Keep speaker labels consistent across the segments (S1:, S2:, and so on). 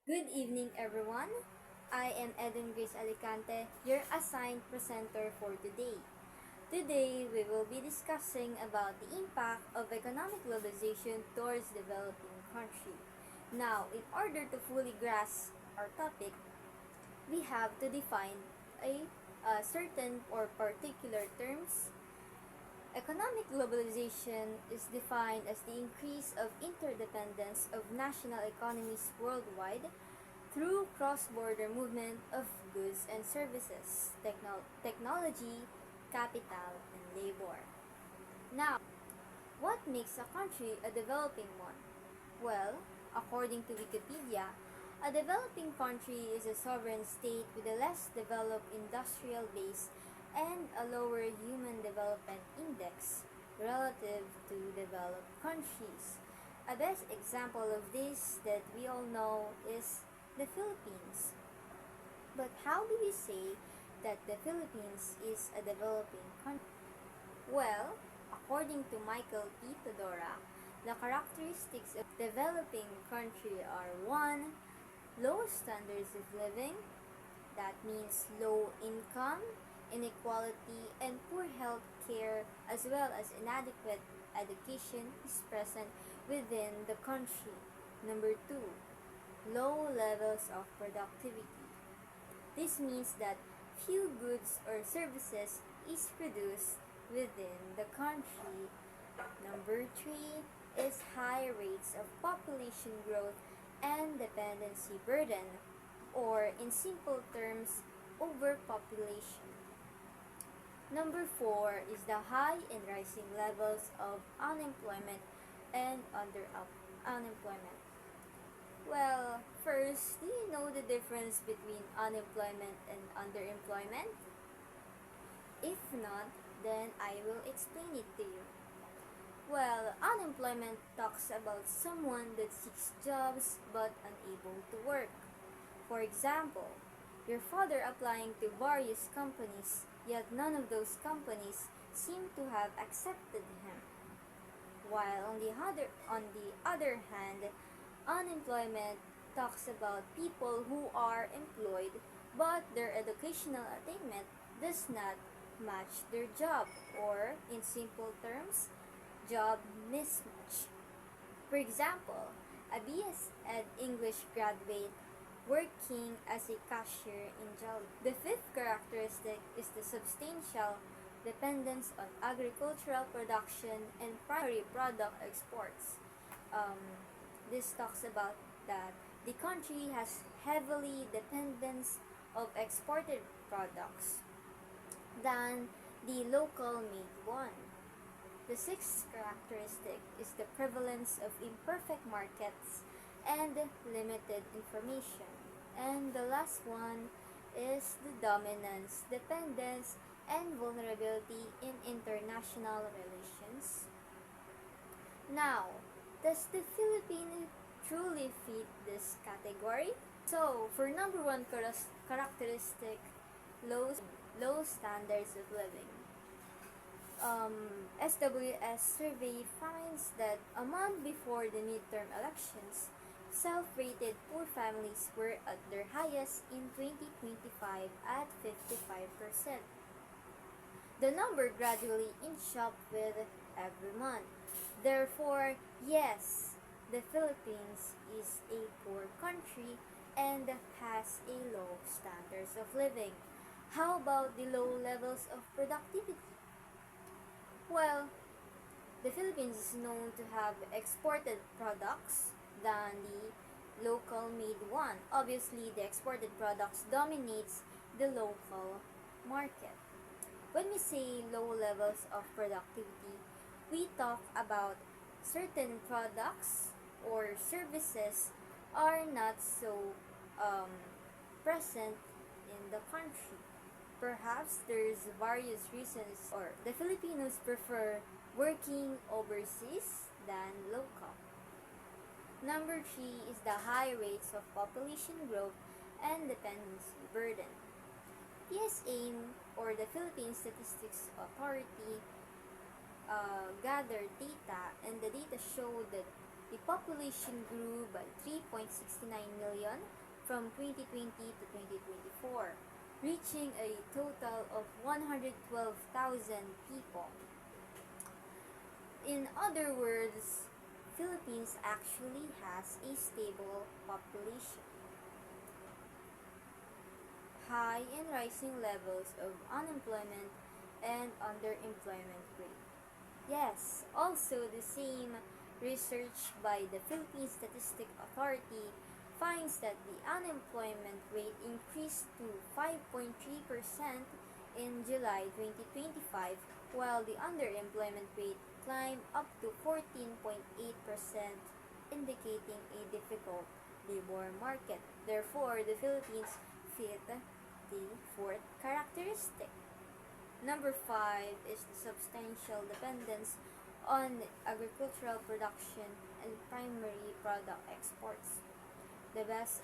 S1: Good evening, everyone. I am Eden Grace Alicante, your assigned presenter for today. Today, we will be discussing about the impact of economic globalization towards developing country. Now, in order to fully grasp our topic, we have to define a certain or particular terms. Economic globalization is defined as the increase of interdependence of national economies worldwide through cross-border movement of goods and services, technology, capital, and labor. Now, what makes a country a developing one? Well, according to Wikipedia, a developing country is a sovereign state with a less developed industrial base and a lower human development index relative to developed countries. A best example of this that we all know is the Philippines. But how do we say that the Philippines is a developing country? Well, according to Michael P. Todora, the characteristics of developing country are 1. Low standards of living, that means low income, inequality, and poor health care, as well as inadequate education is present within the country. Number 2, low levels of productivity. This means that few goods or services is produced within the country. Number 3 is high rates of population growth and dependency burden, or in simple terms, overpopulation. Number 4 is the high and rising levels of unemployment and unemployment. Well, first, do you know the difference between unemployment and underemployment? If not, then I will explain it to you. Well, unemployment talks about someone that seeks jobs but unable to work. For example, your father applying to various companies, yet none of those companies seem to have accepted him. While on the other hand, unemployment talks about people who are employed but their educational attainment does not match their job, or in simple terms, job mismatch. For example, a BS Ed English graduate working as a cashier in Jolly. The fifth characteristic is the substantial dependence on agricultural production and primary product exports. Um, this talks about that the country has heavily dependence of exported products than the local made one. The sixth characteristic is the prevalence of imperfect markets and limited information. And the last one is the dominance, dependence, and vulnerability in international relations. Now, does the Philippines truly fit this category? So, for number one characteristic, low, low standards of living. SWS survey finds that a month before the midterm elections, self-rated poor families were at their highest in 2025 at 55%. The number gradually inched up with every month. Therefore, yes, the Philippines is a poor country and has a low standards of living. How about the low levels of productivity? Well, the Philippines is known to have exported products than the local made one. Obviously, the exported products dominates the local market. When we say low levels of productivity, we talk about certain products or services are not so um, present in the country. Perhaps there's various reasons, or the Filipinos prefer working overseas than local. Number 3 is the high rates of population growth and dependency burden. PSA, or the Philippine Statistics Authority, gathered data, and the data showed that the population grew by 3.69 million from 2020 to 2024, reaching a total of 112,000 people. In other words, Philippines actually has a stable population, high and rising levels of unemployment and underemployment rate. Yes, also the same research by the Philippine Statistic Authority finds that the unemployment rate increased to 5.3% in July 2025, while the underemployment rate climbed up to 14.8%, indicating a difficult labor market. Therefore, the Philippines fit the fourth characteristic. Number 5 is the substantial dependence on agricultural production and primary product exports. The best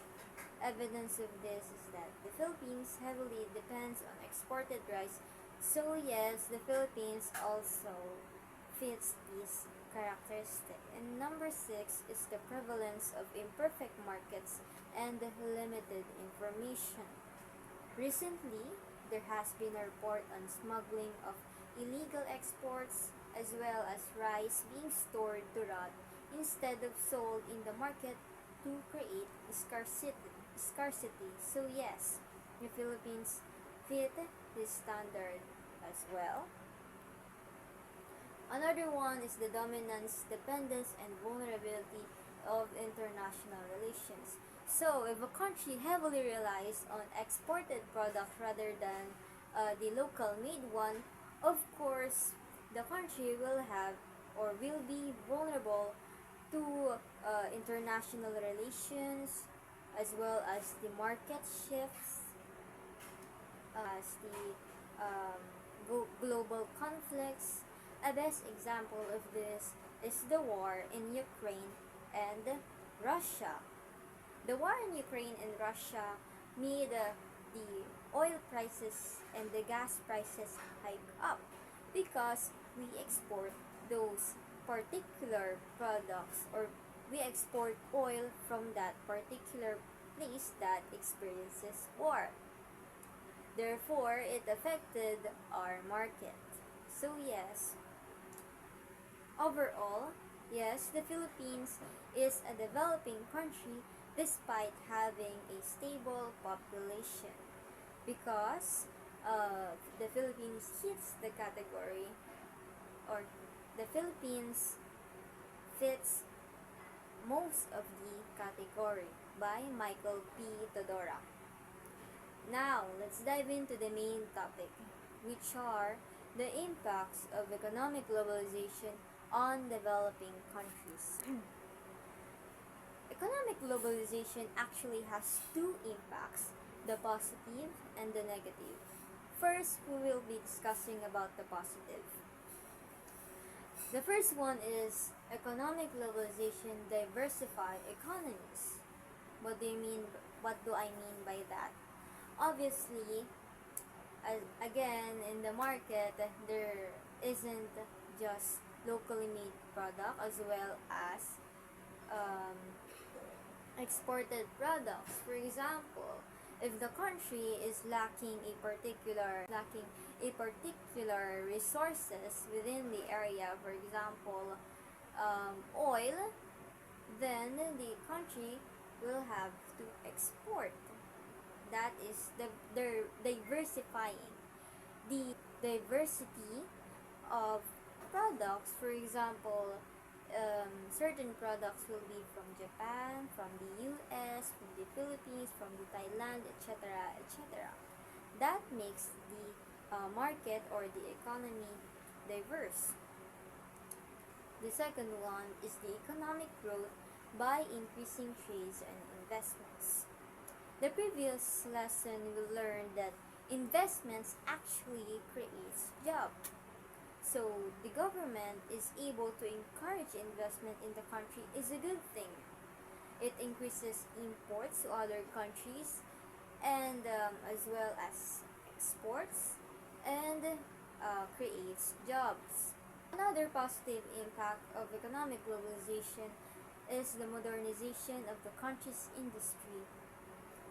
S1: evidence of this is that the Philippines heavily depends on exported rice. So yes, the Philippines also fits this characteristic. And number 6 is the prevalence of imperfect markets and limited information. Recently, there has been a report on smuggling of illegal exports as well as rice being stored to rot instead of sold in the market to create scarcity. So yes, the Philippines fit this standard as well. Another one is the dominance, dependence, and vulnerability of international relations. So, if a country heavily relies on exported products rather than the local made one, of course, the country will have or will be vulnerable to international relations as well as the market shifts, as the global conflicts. A best example of this is the war in Ukraine and Russia. The war in Ukraine and Russia made the oil prices and the gas prices hike up because we export those particular products, or we export oil from that particular place that experiences war. Therefore, it affected our market. So yes, overall, yes, the Philippines is a developing country despite having a stable population, because the Philippines hits the category, or the Philippines fits most of the category by Michael P. Todora. Now, let's dive into the main topic, which are the impacts of economic globalization on developing countries. Economic globalization actually has two impacts, the positive and the negative. First, we will be discussing about the positive. The first one is economic globalization diversify economies. What do I mean by that? Obviously, again, in the market, there isn't just locally made product as well as um, exported products. For example, if the country is lacking a particular resources within the area, for example, oil, then the country will have to export. That is they're diversifying the diversity of products. For example, certain products will be from Japan, from the US, from the Philippines, from the Thailand, etc., etc. That makes the market or the economy diverse. The second one is the economic growth by increasing trades and investments. The previous lesson we learned that investments actually creates jobs. So the government is able to encourage investment in the country is a good thing. It increases imports to other countries and as well as exports, and creates jobs. Another positive impact of economic globalization is the modernization of the country's industry.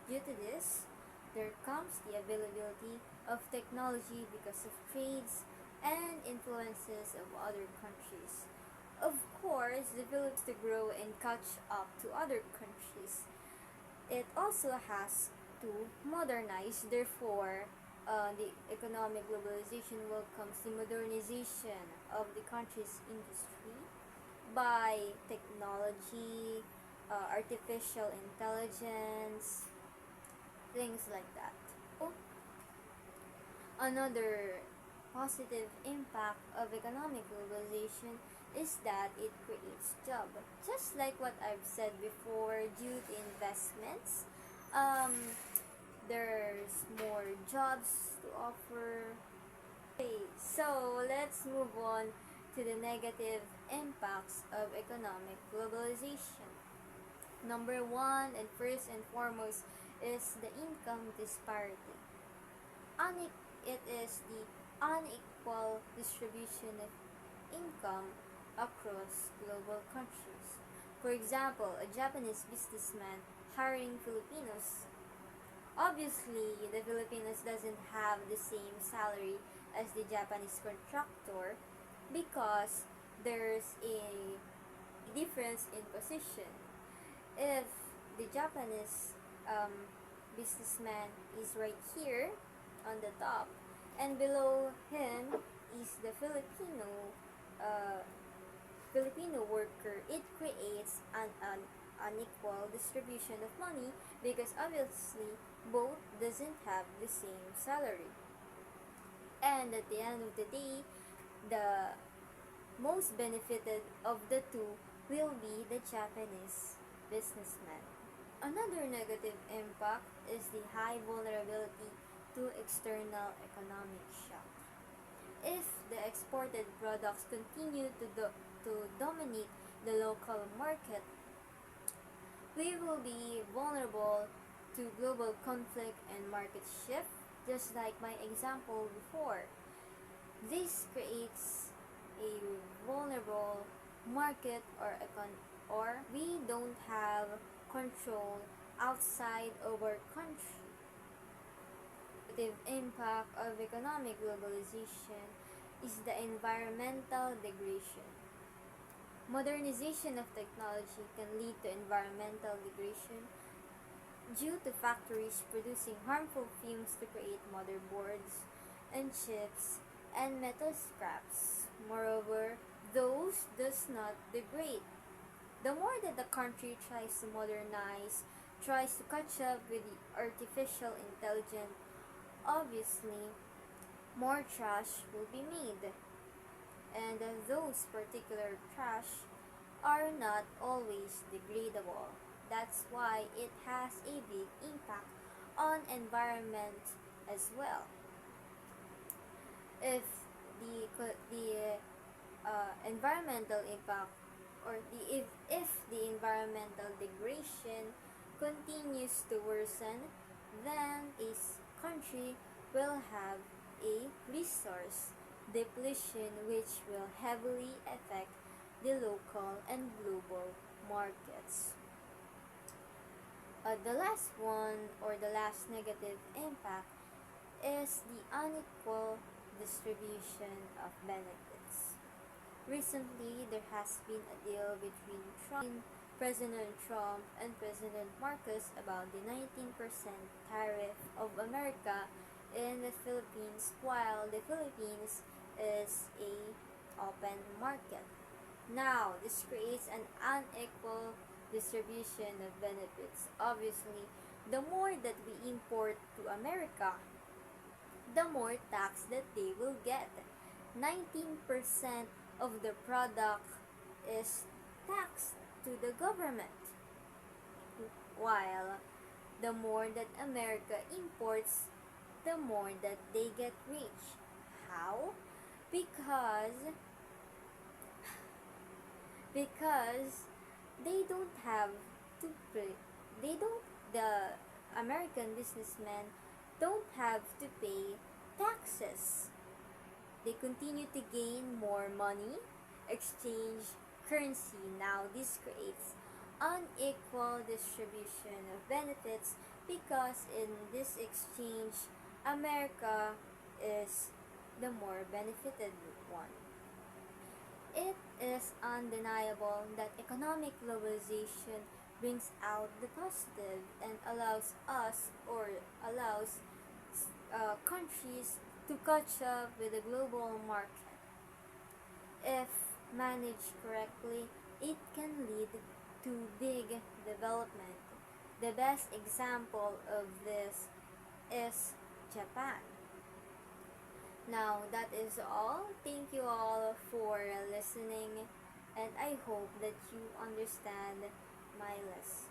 S1: Due to this, there comes the availability of technology because of trades and influences of other countries. Of course, the Philippines to grow and catch up to other countries. It also has to modernize, therefore, the economic globalization welcomes the modernization of the country's industry by technology, artificial intelligence, things like that. So, another positive impact of economic globalization is that it creates jobs. Just like what I've said before, due to investments, um, there's more jobs to offer. Okay, so let's move on to the negative impacts of economic globalization. Number one and first and foremost is the income disparity. It is the unequal distribution of income across global countries. For example, a Japanese businessman hiring Filipinos. Obviously, the Filipinos doesn't have the same salary as the Japanese contractor because there's a difference in position. If the Japanese businessman is right here on the top, and below him is the uh, Filipino worker, it creates an unequal distribution of money because obviously both doesn't have the same salary. And at the end of the day, the most benefited of the two will be the Japanese businessman. Another negative impact is the high vulnerability to external economic shock. If the exported products continue to dominate the local market, we will be vulnerable to global conflict and market shift, just like my example before. This creates a vulnerable market or we don't have control outside of our country. The impact of economic globalization is the environmental degradation. Modernization of technology can lead to environmental degradation due to factories producing harmful fumes to create motherboards and chips and metal scraps. Moreover, those does not degrade. The more that the country tries to modernize, tries to catch up with the artificial intelligence, obviously more trash will be made. And those particular trash are not always degradable. That's why it has a big impact on environment as well. If the environmental impact or if the environmental degradation continues to worsen, then a country will have a resource depletion which will heavily affect the local and global markets. The last one or the last negative impact is the unequal distribution of benefits. Recently, there has been a deal between President Trump and President Marcos about the 19% tariff of America in the Philippines, while the Philippines is a open market. Now, this creates an unequal distribution of benefits. Obviously, the more that we import to America, the more tax that they will get. 19% of the product is taxed to the government, while the more that America imports, the more that they get rich. How? Because because they don't have to pay, they don't the American businessmen don't have to pay taxes. They continue to gain more money, exchange currency. Now this creates unequal distribution of benefits because in this exchange, America is the more benefited one. It is undeniable that economic globalization brings out the positive and allows countries to catch up with the global market. If managed correctly, it can lead to big development. The best example of this is Japan. Now, that is all. Thank you all for listening, and I hope that you understand my lesson.